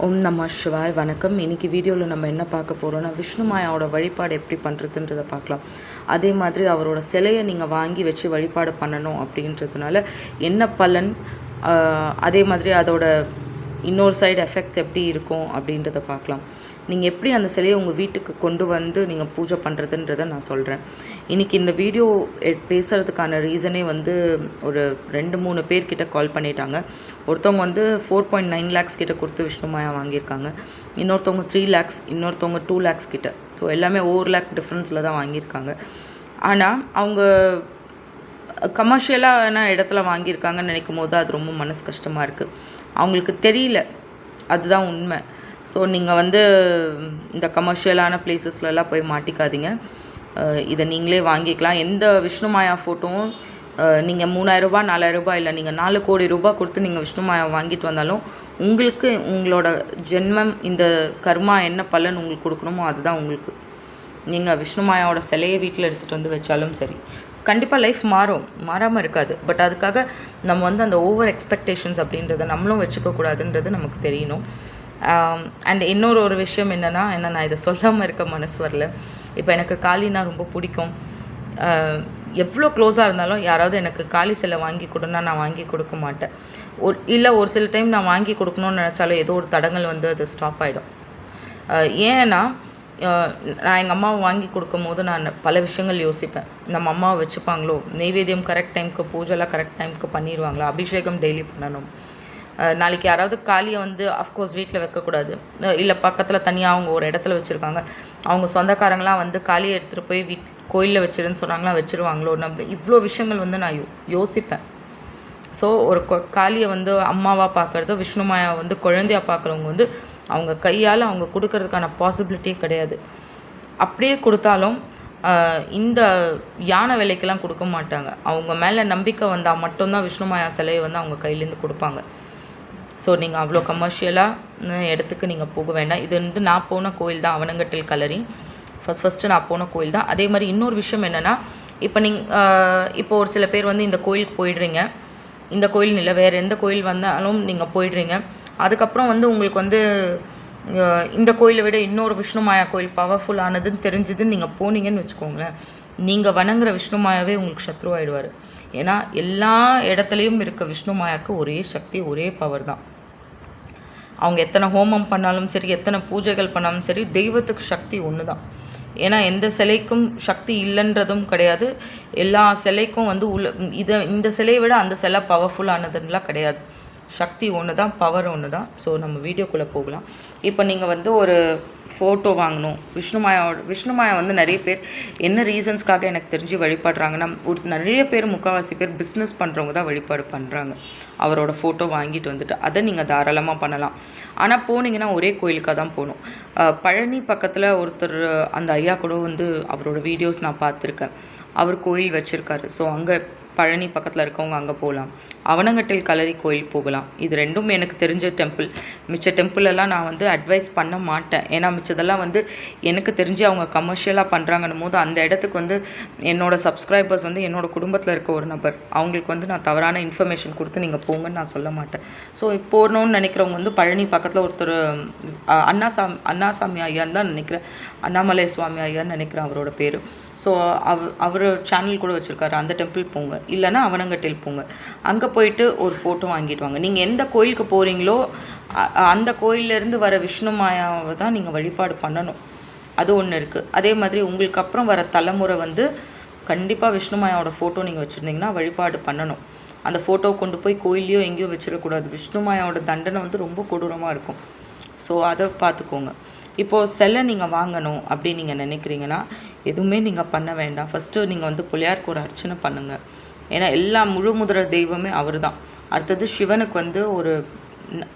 ஓம் நம சிவாய். வணக்கம். இன்றைக்கி வீடியோவில் நம்ம என்ன பார்க்க போகிறோன்னா, விஷ்ணு மாயாவோட வழிபாடு எப்படி பண்ணுறதுன்றதை பார்க்கலாம். அதே மாதிரி அவரோட சிலையை நீங்கள் வாங்கி வச்சு வழிபாடு பண்ணணும் அப்படின்றதுனால என்ன பலன், அதே மாதிரி அதோட இன்னொரு சைடு எஃபெக்ட்ஸ் எப்படி இருக்கும் அப்படின்றத பார்க்கலாம். நீங்கள் எப்படி அந்த சிலையை உங்கள் வீட்டுக்கு கொண்டு வந்து நீங்கள் பூஜை பண்ணுறதுன்றதை நான் சொல்கிறேன். இன்றைக்கி இந்த வீடியோ பேசுகிறதுக்கான ரீசனே வந்து ஒரு 2-3 பேர்கிட்ட கால் பண்ணிட்டாங்க. ஒருத்தவங்க வந்து 4.9 lakhs கிட்ட கொடுத்து விஷ்ணு மாயா வாங்கியிருக்காங்க. இன்னொருத்தவங்க 3 lakhs, இன்னொருத்தவங்க 2 lakhs கிட்ட. ஸோ எல்லாமே 1 lakh டிஃப்ரென்ஸில் தான் வாங்கியிருக்காங்க. ஆனால் அவங்க கமர்ஷியலான இடத்துல வாங்கியிருக்காங்கன்னு நினைக்கும் போது அது ரொம்ப மனசு கஷ்டமாக இருக்குது. அவங்களுக்கு தெரியல, அதுதான் உண்மை. ஸோ நீங்கள் வந்து இந்த கமர்ஷியலான பிளேசஸ்லலாம் போய் மாட்டிக்காதீங்க. இதை நீங்களே வாங்கிக்கலாம். எந்த விஷ்ணு மாயா ஃபோட்டோவும் நீங்கள் 3000 ரூபாய் 4000 ரூபாய் இல்லை நீங்கள் 4 கோடி ரூபாய் கொடுத்து நீங்கள் விஷ்ணு மாயா வாங்கிட்டு வந்தாலும் உங்களுக்கு உங்களோட ஜென்மம் இந்த கர்மா என்ன பலன் உங்களுக்கு கொடுக்கணுமோ அதுதான் உங்களுக்கு. நீங்கள் விஷ்ணு மாயாவோட சிலையை வீட்டில் எடுத்துகிட்டு வந்து வச்சாலும் சரி, கண்டிப்பாக லைஃப் மாறாமல் இருக்காது. பட் அதுக்காக நம்ம வந்து அந்த ஓவர் எக்ஸ்பெக்டேஷன்ஸ் அப்படின்றத நம்மளும் வச்சுக்கக்கூடாதுன்றது நமக்கு தெரியணும். அண்ட் இன்னொரு விஷயம் என்னென்னா, நான் இதை சொல்லாமல் இருக்க மனசு வரல. இப்போ எனக்கு காளினா ரொம்ப பிடிக்கும். எவ்வளோ க்ளோஸாக இருந்தாலும் யாராவது எனக்கு காளி சிலை வாங்கி கொடுன்னா நான் வாங்கி கொடுக்க மாட்டேன். ஒரு சில டைம் நான் வாங்கி கொடுக்கணுன்னு நினச்சாலும் ஏதோ ஒரு தடங்கள் வந்து அது ஸ்டாப் ஆகிடும். ஏன்னா நான் எங்கள் அம்மாவை வாங்கி கொடுக்கும் போது நான் பல விஷயங்கள் யோசிப்பேன். நம்ம அம்மாவை வச்சுப்பாங்களோ, நெய்வேத்தியம் கரெக்ட் டைமுக்கு, பூஜைலாம் கரெக்ட் டைமுக்கு பண்ணிடுவாங்களா, அபிஷேகம் டெய்லி பண்ணணும், நாளைக்கு யாராவது காளியை வந்து அஃப்கோர்ஸ் வீட்டில் வைக்கக்கூடாது, இல்லை பக்கத்தில் தனியாக அவங்க ஒரு இடத்துல வச்சுருக்காங்க, அவங்க சொந்தக்காரங்களாம் வந்து காளியை எடுத்துகிட்டு போய் கோயிலில் வச்சிருன்னு சொன்னாங்களா வச்சுருவாங்களோ, நம்ம இவ்வளோ விஷயங்கள் வந்து நான் யோசிப்பேன். ஸோ ஒரு காளியை வந்து அம்மாவாக பார்க்குறது, விஷ்ணு மாயா வந்து குழந்தையாக பார்க்குறவங்க வந்து அவங்க கையால் அவங்க கொடுக்கறதுக்கான பாசிபிலிட்டியே கிடையாது. அப்படியே கொடுத்தாலும் இந்த யானை விலைக்கெல்லாம் கொடுக்க மாட்டாங்க. அவங்க மேலே நம்பிக்கை வந்தால் மட்டும்தான் விஷ்ணு மாயா சிலையை வந்து அவங்க கையிலேருந்து கொடுப்பாங்க. ஸோ நீங்கள் அவ்வளோ கமர்ஷியலாக இடத்துக்கு நீங்கள் போக வேண்டாம். இது வந்து நான் போன கோயில் தான், அவனங்கட்டில் கலரி. ஃபஸ்ட்டு நான் போன கோயில் தான். அதே மாதிரி இன்னொரு விஷயம் என்னென்னா, இப்போ ஒரு சில பேர் வந்து இந்த கோயிலுக்கு போயிடுறீங்க, இந்த கோயில் இல்லை வேறு எந்த கோயில் வந்தாலும் நீங்கள் போயிடுறீங்க. அதுக்கப்புறம் வந்து உங்களுக்கு வந்து இந்த கோயிலை விட இன்னொரு விஷ்ணு மாயா கோயில் பவர்ஃபுல்லானதுன்னு தெரிஞ்சுதுன்னு நீங்கள் போனீங்கன்னு வச்சுக்கோங்களேன், நீங்கள் வணங்குற விஷ்ணு மாயாவே உங்களுக்கு சத்ருவாயிடுவார். ஏன்னா எல்லா இடத்துலையும் இருக்க விஷ்ணு மாயாவுக்கு ஒரே சக்தி, ஒரே பவர் தான். அவங்க எத்தனை ஹோமம் பண்ணாலும் சரி, எத்தனை பூஜைகள் பண்ணாலும் சரி, தெய்வத்துக்கு சக்தி ஒன்று தான். ஏன்னா எந்த சிலைக்கும் சக்தி இல்லைன்றதும் கிடையாது. எல்லா சிலைக்கும் வந்து இந்த சிலையை விட அந்த சிலை பவர்ஃபுல்லானதுலாம் கிடையாது. சக்தி ஒன்று தான், பவர் ஒன்று தான். ஸோ நம்ம வீடியோக்குள்ளே போகலாம். இப்போ நீங்கள் வந்து ஒரு ஃபோட்டோ வாங்கணும், விஷ்ணு மாயா வந்து நிறைய பேர் என்ன ரீசன்ஸ்க்காக எனக்கு தெரிஞ்சு வழிபடுறாங்கன்னா, நிறைய பேர் முக்கால்வாசி பேர் பிஸ்னஸ் பண்ணுறவங்க தான் வழிபாடு பண்ணுறாங்க. அவரோட ஃபோட்டோ வாங்கிட்டு வந்துட்டு அதை நீங்கள் தாராளமாக பண்ணலாம். ஆனால் போனீங்கன்னா ஒரே கோயிலுக்காக தான் போகணும். பழனி பக்கத்தில் ஒருத்தர், அந்த ஐயா கூட வந்து அவரோட வீடியோஸ் நான் பார்த்துருக்கேன். அவர் கோயில் வச்சுருக்காரு. ஸோ அங்கே பழனி பக்கத்தில் இருக்கவங்க அங்கே போகலாம். அவனங்கட்டில் கலரி கோயில் போகலாம். இது ரெண்டும் எனக்கு தெரிஞ்ச டெம்பிள். மிச்ச டெம்பிளெல்லாம் நான் வந்து அட்வைஸ் பண்ண மாட்டேன். ஏன்னா மிச்சதெல்லாம் வந்து எனக்கு தெரிஞ்சு அவங்க கமர்ஷியலாக பண்ணுறாங்கன்னும் போது அந்த இடத்துக்கு வந்து என்னோடய சப்ஸ்கிரைபர்ஸ் வந்து என்னோடய குடும்பத்தில் இருக்க ஒரு நபர், அவங்களுக்கு வந்து நான் தவறான இன்ஃபர்மேஷன் கொடுத்து நீங்கள் போங்கன்னு நான் சொல்ல மாட்டேன். ஸோ போகணுன்னு நினைக்கிறவங்க வந்து பழனி பக்கத்தில் ஒருத்தர் அண்ணாசாமி ஐயான்னு தான் நினைக்கிறேன், அண்ணாமலை சுவாமி ஐயான்னு நினைக்கிறேன் அவரோட பேர். ஸோ அவர் சேனல் கூட வச்சுருக்காரு. அந்த டெம்பிள் போங்க, இல்லைன்னா அவனங்கட்டில் போங்க. அங்கே போயிட்டு ஒரு ஃபோட்டோ வாங்கிட்டு வாங்க. நீங்கள் எந்த கோயிலுக்கு போகிறீங்களோ அந்த கோயிலேருந்து வர விஷ்ணு மாயாவை தான் நீங்கள் வழிபாடு பண்ணணும். அது ஒன்று இருக்குது. அதே மாதிரி உங்களுக்கு அப்புறம் வர தலைமுறை வந்து கண்டிப்பாக விஷ்ணு மாயாவோட ஃபோட்டோ நீங்கள் வச்சுருந்தீங்கன்னா வழிபாடு பண்ணணும். அந்த ஃபோட்டோவை கொண்டு போய் கோயிலையோ எங்கேயோ வச்சிடக்கூடாது. விஷ்ணு மாயாவோட தண்டனை வந்து ரொம்ப கொடூரமாக இருக்கும். ஸோ அதை பார்த்துக்கோங்க. இப்போது சிலை நீங்கள் வாங்கணும் அப்படின்னு நீங்கள் நினைக்கிறீங்கன்னா எதுவுமே நீங்கள் பண்ண வேண்டாம். ஃபஸ்ட்டு நீங்கள் வந்து பிள்ளையாருக்கு ஒரு அர்ச்சனை பண்ணுங்கள். ஏன்னா எல்லா முழு முதற தெய்வமே அவர் தான். அடுத்தது சிவனுக்கு வந்து ஒரு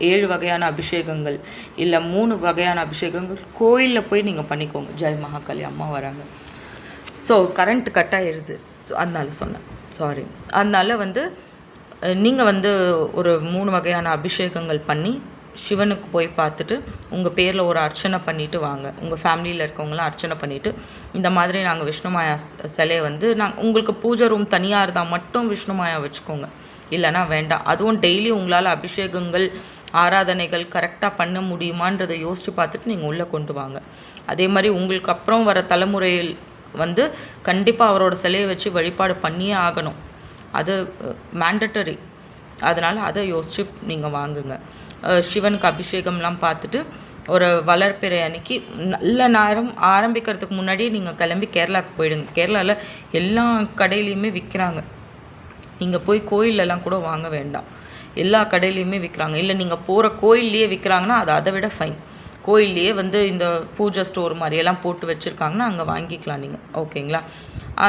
7 வகையான அபிஷேகங்கள் இல்லை 3 வகையான அபிஷேகங்கள் கோயிலில் போய் நீங்கள் பண்ணிக்கோங்க. ஜெய் மகாகாளி அம்மா வராங்க. ஸோ கரண்ட் கட் ஆகிடுது, அதனால சொன்னேன், சாரி. அதனால வந்து நீங்கள் வந்து ஒரு 3 வகையான அபிஷேகங்கள் பண்ணி சிவனுக்கு போய் பார்த்துட்டு உங்கள் பேரில் ஒரு அர்ச்சனை பண்ணிவிட்டு வாங்க. உங்கள் ஃபேமிலியில் இருக்கவங்களாம் அர்ச்சனை பண்ணிவிட்டு, இந்த மாதிரி நாங்கள் விஷ்ணு மாயா சிலையை வந்து உங்களுக்கு பூஜை ரூம் தனியாக இருந்தால் மட்டும் விஷ்ணு மாயா வச்சுக்கோங்க, இல்லைனா வேண்டாம். அதுவும் டெய்லி உங்களால் அபிஷேகங்கள் ஆராதனைகள் கரெக்டாக பண்ண முடியுமான்றதை யோசித்து பார்த்துட்டு நீங்கள் உள்ளே கொண்டு வாங்க. அதே மாதிரி உங்களுக்கு அப்புறம் வர தலைமுறையில் வந்து கண்டிப்பாக அவரோட சிலையை வச்சு வழிபாடு பண்ணியே ஆகணும். அது மேண்டட்டரி. அதனால் அதை யோசித்து நீங்கள் வாங்குங்க. சிவனுக்கு அபிஷேகம்லாம் பார்த்துட்டு ஒரு வளர்ப்பிறை அன்னைக்கு நல்ல நேரம் ஆரம்பிக்கிறதுக்கு முன்னாடியே நீங்கள் கிளம்பி கேரளாவுக்கு போயிடுங்க. கேரளாவில் எல்லா கடையிலையுமே விற்கிறாங்க. நீங்கள் போய் கோயிலெல்லாம் கூட வாங்க வேண்டாம், எல்லா கடையிலையுமே விற்கிறாங்க. இல்லை நீங்கள் போகிற கோயில்லையே விற்கிறாங்கன்னா அது அதை விட ஃபைன். கோயில்லையே வந்து இந்த பூஜை ஸ்டோர் மாதிரியெல்லாம் போட்டு வச்சுருக்காங்கன்னா அங்கே வாங்கிக்கலாம் நீங்கள். ஓகேங்களா?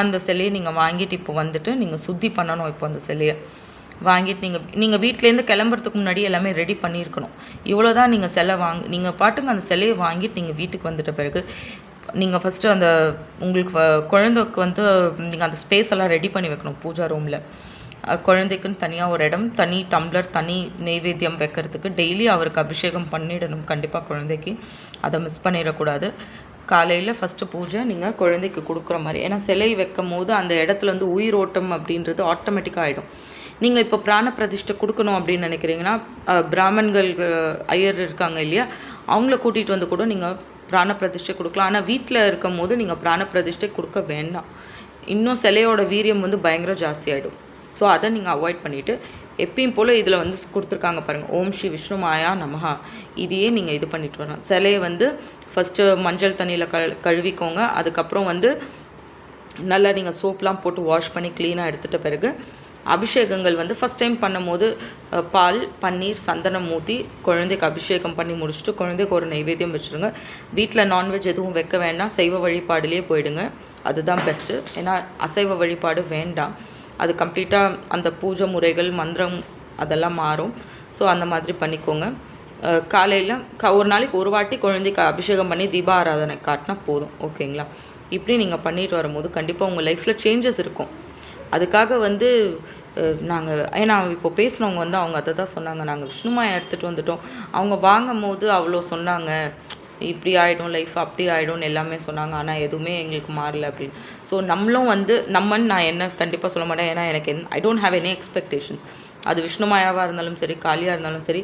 அந்த சிலையை நீங்கள் வாங்கிட்டு இப்போ வந்துட்டு நீங்கள் சுத்தி பண்ணணும். இப்போ அந்த சிலையை வாங்கிட்டு நீங்கள் வீட்டிலேருந்து கிளம்புறதுக்கு முன்னாடி எல்லாமே ரெடி பண்ணியிருக்கணும். இவ்வளோ தான் நீங்கள் சிலை நீங்கள் பாட்டுங்க அந்த சிலையை வாங்கிட்டு நீங்கள் வீட்டுக்கு வந்துட்ட பிறகு நீங்கள் ஃபஸ்ட்டு அந்த உங்களுக்கு குழந்தைக்கு வந்து நீங்கள் அந்த ஸ்பேஸ் எல்லாம் ரெடி பண்ணி வைக்கணும். பூஜா ரூமில் குழந்தைக்குன்னு தனியாக ஒரு இடம், தனி டம்ளர், தனி நெய்வேத்தியம் வைக்கிறதுக்கு டெய்லி அவருக்கு அபிஷேகம் பண்ணிடணும் கண்டிப்பாக குழந்தைக்கு. அதை மிஸ் பண்ணிடக்கூடாது. காலையில் ஃபஸ்ட்டு பூஜை நீங்கள் குழந்தைக்கு கொடுக்குற மாதிரி. ஏன்னா சிலை வைக்கும் போது அந்த இடத்துல வந்து உயிரோட்டம் அப்படின்றது ஆட்டோமேட்டிக்காக ஆகிடும். நீங்கள் இப்போ பிராண பிரதிஷ்டை கொடுக்கணும் அப்படின்னு நினைக்கிறீங்கன்னா பிராமன்கள் ஐயர் இருக்காங்க இல்லையா, அவங்கள கூட்டிகிட்டு வந்து கூட நீங்கள் பிராண பிரதிஷ்டை கொடுக்கலாம். ஆனால் வீட்டில் இருக்கும் போது நீங்கள் பிராண பிரதிஷ்டை கொடுக்க வேண்டாம். இன்னும் சிலையோட வீரியம் வந்து பயங்கர ஜாஸ்தி ஆகிடும். ஸோ அதை நீங்கள் அவாய்ட் பண்ணிவிட்டு எப்பயும் போல் இதில் வந்து கொடுத்துருக்காங்க பாருங்கள், ஓம் ஸ்ரீ விஷ்ணு மாயா நமஹா. இதையே நீங்கள் இது பண்ணிட்டு வரலாம். சிலையை வந்து ஃபஸ்ட்டு மஞ்சள் தண்ணியில் கழுவிக்கோங்க. அதுக்கப்புறம் வந்து நல்லா நீங்கள் சோப்லாம் போட்டு வாஷ் பண்ணி க்ளீனாக எடுத்துகிட்ட பிறகு அபிஷேகங்கள் வந்து ஃபஸ்ட் டைம் பண்ணும்போது பால், பன்னீர், சந்தனம் ஊற்றி குழந்தைக்கு அபிஷேகம் பண்ணி முடிச்சுட்டு குழந்தைக்கு ஒரு நைவேத்தியம் வச்சுருங்க. வீட்டில் நான்வெஜ் எதுவும் வைக்க வேண்டாம், சைவ வழிபாடுலேயே போயிடுங்க. அதுதான் பெஸ்ட்டு. ஏன்னா அசைவ வழிபாடு வேண்டாம். அது கம்ப்ளீட்டாக அந்த பூஜை முறைகள், மந்திரம் அதெல்லாம் மாறும். ஸோ அந்த மாதிரி பண்ணிக்கோங்க. காலையில் ஒரு நாளைக்கு ஒரு வாட்டி குழந்தைக்கு அபிஷேகம் பண்ணி தீப ஆராதனை காட்டினா போதும். ஓகேங்களா? இப்படி நீங்கள் பண்ணிட்டு வரும்போது கண்டிப்பாக உங்கள் லைஃப்பில் சேஞ்சஸ் இருக்கும். அதுக்காக வந்து ஏன்னா இப்போ பேசினவங்க வந்து அவங்க அதை தான் சொன்னாங்க, நாங்கள் விஷ்ணுமாயா எடுத்துகிட்டு வந்துட்டோம், அவங்க வாங்கும் போது அவ்வளோ சொன்னாங்க, இப்படி ஆகிடும் லைஃப், அப்படி ஆகிடும்னு எல்லாமே சொன்னாங்க, ஆனால் எதுவுமே எங்களுக்கு மாறல அப்படின்னு. ஸோ நம்மளும் வந்து நான் என்ன கண்டிப்பாக சொல்ல மாட்டேன். ஏன்னா எனக்கு I don't have any expectations. அது விஷ்ணுமாயாவாக இருந்தாலும் சரி, காளியாக இருந்தாலும் சரி,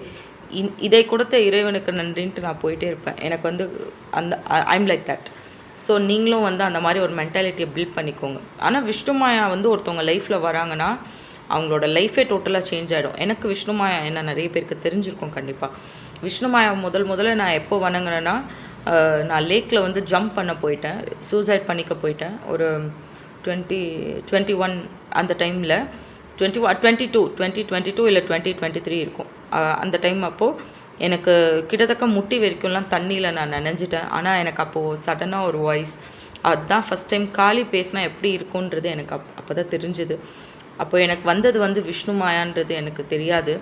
இதை கொடுத்த இறைவனுக்கு நன்றின்ட்டு நான் போயிட்டே இருப்பேன். எனக்கு வந்து அந்த ஐம் லைக் தட். ஸோ நீங்களும் வந்து அந்த மாதிரி ஒரு மென்டாலிட்டியை பில்ட் பண்ணிக்கோங்க. ஆனால் விஷ்ணுமாயா வந்து ஒருத்தவங்க லைஃப்பில் வராங்கன்னா அவங்களோட லைஃபே டோட்டலாக சேஞ்ச் ஆகிடும். எனக்கு விஷ்ணுமாயா என்ன நிறைய பேருக்கு தெரிஞ்சிருக்கும் கண்டிப்பாக. விஷ்ணுமாயா முதல்ல நான் எப்போ வணங்கினேன்னா, நான் லேக்கில் வந்து ஜம்ப் பண்ண போயிட்டேன், சூசைட் பண்ணிக்க போயிட்டேன். ஒரு 2021 அந்த டைமில் 2022 இல்லை 2023 இருக்கும். அந்த டைம் அப்போது எனக்கு கிட்டத்தட்ட முட்டி வரைக்கும்லாம் தண்ணியில் நான் நனைஞ்சிட்டேன். ஆனால் எனக்கு அப்போது சடனாக ஒரு வாய்ஸ், அதுதான் ஃபஸ்ட் டைம் காளி பேசினா எப்படி இருக்குன்றது எனக்கு அப்போ தான் தெரிஞ்சுது. அப்போ எனக்கு வந்தது வந்து விஷ்ணுமாயான்றது எனக்கு தெரியாது.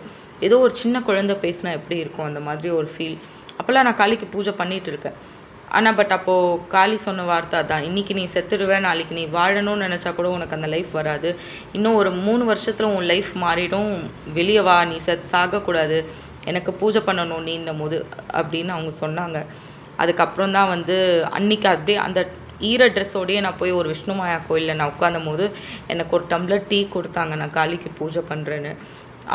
ஏதோ ஒரு சின்ன குழந்தை பேசினா எப்படி இருக்கும் அந்த மாதிரி ஒரு ஃபீல். அப்போல்லாம் நான் காளிக்கு பூஜை பண்ணிகிட்டு இருக்கேன். ஆனால் பட் அப்போது காளி சொன்ன வார்த்தை தான், இன்றைக்கி நீ செத்துடுவேன், நாளைக்கு நீ வாழணும்னு நினச்சா கூட உனக்கு அந்த லைஃப் வராது, இன்னும் ஒரு 3 வருஷத்தில் உன் லைஃப் மாறிடும், வெளியே வா, நீ சாகக்கூடாது, எனக்கு பூஜை பண்ணணும் நீன்னும் போது அப்படின்னு அவங்க சொன்னாங்க. அதுக்கப்புறம் தான் வந்து அன்றைக்கி அப்படியே அந்த ஈர ட்ரெஸ்ஸோடையே நான் போய் ஒரு விஷ்ணுமாயா கோயிலில் நான் உட்காந்தும் போது எனக்கு ஒரு டம்ளர் டீ கொடுத்தாங்க, நான் காளிக்கு பூஜை பண்ணுறேன்னு.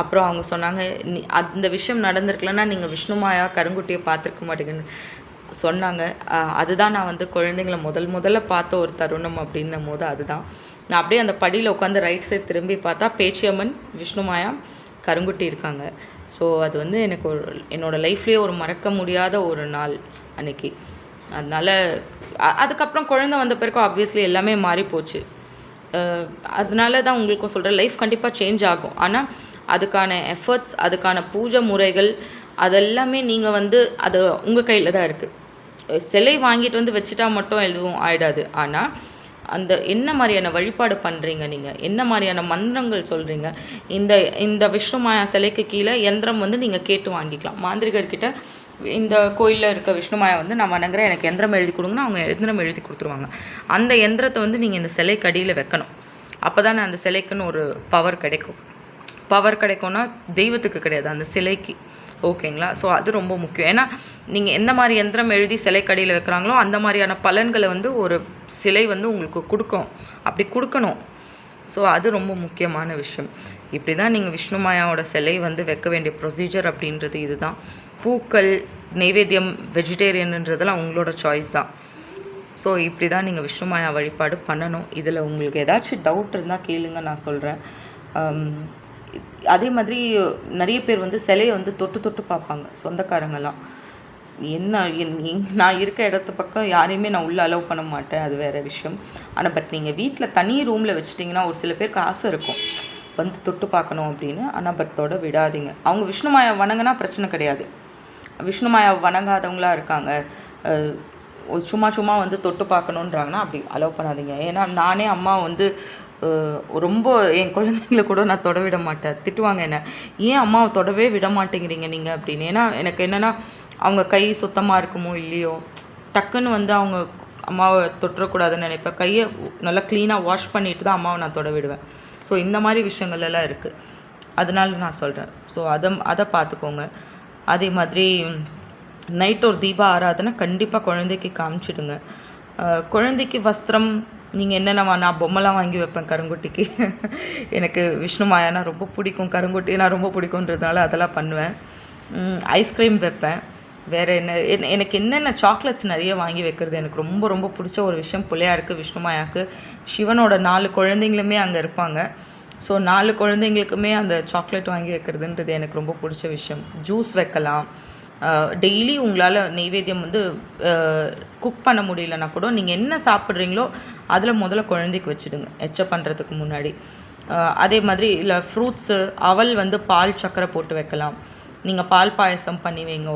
அப்புறம் அவங்க சொன்னாங்க, அந்த விஷயம் நடந்திருக்கலன்னா நீங்கள் விஷ்ணுமாயா கருங்குட்டியை பார்த்துருக்க மாட்டேங்கன்னு சொன்னாங்க. அதுதான் நான் வந்து குழந்தைங்கள முதல்ல பார்த்த ஒரு தருணம் அப்படின்னும் போது அதுதான். நான் அப்படியே அந்த படியில் உட்காந்து ரைட் சைட் திரும்பி பார்த்தா பேச்சியம்மன், விஷ்ணுமாயா, கருங்குட்டி இருக்காங்க. ஸோ அது வந்து எனக்கு என்னோடய லைஃப்லேயே ஒரு மறக்க முடியாத ஒரு நாள் அன்றைக்கி. அதனால் அதுக்கப்புறம் குழந்தை வந்த பிறகு ஆப்வியஸ்லி எல்லாமே மாறிப்போச்சு. அதனால தான் உங்களுக்கும் சொல்கிறேன், லைஃப் கண்டிப்பாக சேஞ்ச் ஆகும். ஆனால் அதுக்கான எஃபர்ட்ஸ், அதுக்கான பூஜை முறைகள் அதெல்லாமே நீங்கள் வந்து அது உங்கள் கையில் தான் இருக்குது. சிலை வாங்கிட்டு வந்து வச்சுட்டா மட்டும் எதுவும் ஆகிடாது. ஆனால் அந்த என்ன மாதிரியான வழிபாடு பண்ணுறீங்க, நீங்கள் என்ன மாதிரியான மந்திரங்கள் சொல்கிறீங்க. இந்த விஷ்ணுமாயா சிலைக்கு கீழே யந்திரம் வந்து நீங்கள் கேட்டு வாங்கிக்கலாம். மாந்திரிகர்கிட்ட இந்த கோயிலில் இருக்க விஷ்ணுமாயா வந்து நான் வணங்குறேன், எனக்கு யந்திரம் எழுதி கொடுங்கன்னா அவங்க யந்திரம் எழுதி கொடுத்துருவாங்க. அந்த யந்திரத்தை வந்து நீங்கள் இந்த சிலை கடியில் வைக்கணும். அப்போ தான் அந்த சிலைக்குன்னு ஒரு பவர் கிடைக்கும். பவர் கிடைக்கும்னா தெய்வத்துக்கு கிடையாது, அந்த சிலைக்கு. ஓகேங்களா? ஸோ அது ரொம்ப முக்கியம். ஏன்னா நீங்கள் எந்த மாதிரி யந்திரம் எழுதி சிலை கடியில் வைக்கிறாங்களோ அந்த மாதிரியான பலன்களை வந்து ஒரு சிலை வந்து உங்களுக்கு கொடுக்கும், அப்படி கொடுக்கணும். ஸோ அது ரொம்ப முக்கியமான விஷயம். இப்படி தான் நீங்கள் விஷ்ணு மாயாவோட சிலை வந்து வைக்க வேண்டிய ப்ரொசீஜர் அப்படின்றது இதுதான். பூக்கள், நெய்வேத்தியம், வெஜிடேரியன்ன்றதெல்லாம் உங்களோட சாய்ஸ் தான். ஸோ இப்படி தான் நீங்கள் விஷ்ணு மாயா வழிபாடு பண்ணணும். இதில் உங்களுக்கு ஏதாச்சும் டவுட் இருந்தால் கேளுங்க, நான் சொல்கிறேன். அதே மாதிரி நிறைய பேர் வந்து சிலையை வந்து தொட்டு தொட்டு பார்ப்பாங்க, சொந்தக்காரங்கெல்லாம். நான் இருக்க இடத்து பக்கம் யாரையுமே நான் உள்ளே அலோவ் பண்ண மாட்டேன், அது வேறு விஷயம். ஆனால் பட் நீங்கள் வீட்டில் தனி ரூமில் வச்சிட்டிங்கன்னா ஒரு சில பேருக்கு ஆசை இருக்கும் வந்து தொட்டு பார்க்கணும் அப்படின்னு. ஆனால் பட் தொட விடாதீங்க. அவங்க விஷ்ணு மாயா வணங்கினா பிரச்சனை கிடையாது. விஷ்ணு மாயா வணங்காதவங்களாக இருக்காங்க, சும்மா வந்து தொட்டு பார்க்கணுன்றாங்கன்னா அப்படி அலோவ் பண்ணாதீங்க. ஏன்னா நானே அம்மா வந்து ரொம்ப என் குழந்தைங்கள கூட நான் தொட விட மாட்டேன், திட்டுவாங்க என்ன, ஏன் அம்மாவை தொடவே விட மாட்டேங்கிறீங்க நீங்கள் அப்படின்னு. ஏன்னா எனக்கு என்னென்னா அவங்க கை சுத்தமாக இருக்குமோ இல்லையோ, டக்குன்னு வந்து அவங்க அம்மாவை தொட்டுறக்கூடாதுன்னு நினைப்பேன். கையை நல்லா க்ளீனாக வாஷ் பண்ணிட்டு தான் அம்மாவை நான் தொட விடுவேன். ஸோ இந்த மாதிரி விஷயங்கள் எல்லாம் இருக்குது, அதனால நான் சொல்கிறேன். ஸோ அதை பார்த்துக்கோங்க. அதே மாதிரி நைட் ஒரு தீப ஆராதனை கண்டிப்பாக குழந்தைக்கு காமிச்சிடுங்க. குழந்தைக்கு வஸ்திரம் நீங்கள் என்னென்ன, நான் பொம்மைலாம் வாங்கி வைப்பேன் கருங்குட்டிக்கு. எனக்கு விஷ்ணு மாயானா ரொம்ப பிடிக்கும், கருங்குட்டி நான் ரொம்ப பிடிக்குன்றதுனால அதெல்லாம் பண்ணுவேன். ஐஸ்கிரீம் வைப்பேன். வேறு எனக்கு என்னென்ன சாக்லேட்ஸ் நிறைய வாங்கி வைக்கிறது எனக்கு ரொம்ப ரொம்ப பிடிச்ச ஒரு விஷயம். பிள்ளையாருக்கு, விஷ்ணு மாயாவுக்கு, சிவனோட 4 குழந்தைங்களுமே அங்கே இருப்பாங்க. ஸோ 4 குழந்தைங்களுக்குமே அந்த சாக்லேட் வாங்கி வைக்கிறதுன்றது எனக்கு ரொம்ப பிடிச்ச விஷயம். ஜூஸ் வைக்கலாம். டெய்லி உங்களால் நெய்வேத்தியம் வந்து குக் பண்ண முடியலன்னா கூட நீங்கள் என்ன சாப்பிட்றீங்களோ அதில் முதல்ல குழந்தைக்கு வச்சுடுங்க, எச்ச பண்ணுறதுக்கு முன்னாடி. அதே மாதிரி இல்லை ஃப்ரூட்ஸு, அவல் வந்து பால் சக்கரை போட்டு வைக்கலாம். நீங்கள் பால் பாயசம் பண்ணி வைங்க.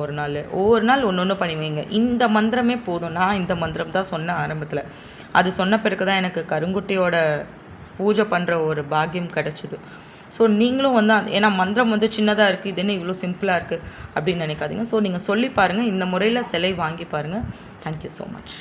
ஒவ்வொரு நாள் ஒன்று பண்ணி வைங்க. இந்த மந்திரமே போதும். நான் இந்த மந்திரம் தான் சொன்னேன் ஆரம்பத்தில். அது சொன்ன பிறகு தான் எனக்கு கருங்குட்டியோட பூஜை பண்ணுற ஒரு பாக்கியம் கிடச்சிது. ஸோ நீங்களும் வந்து ஏன்னா மந்திரம் வந்து சின்னதாக இருக்குது, இது என்ன இவ்வளோ சிம்பிளாக இருக்குது அப்படின்னு நினைக்காதீங்க. ஸோ நீங்கள் சொல்லி பாருங்கள், இந்த முறையில் சிலை வாங்கி பாருங்கள். Thank you so much.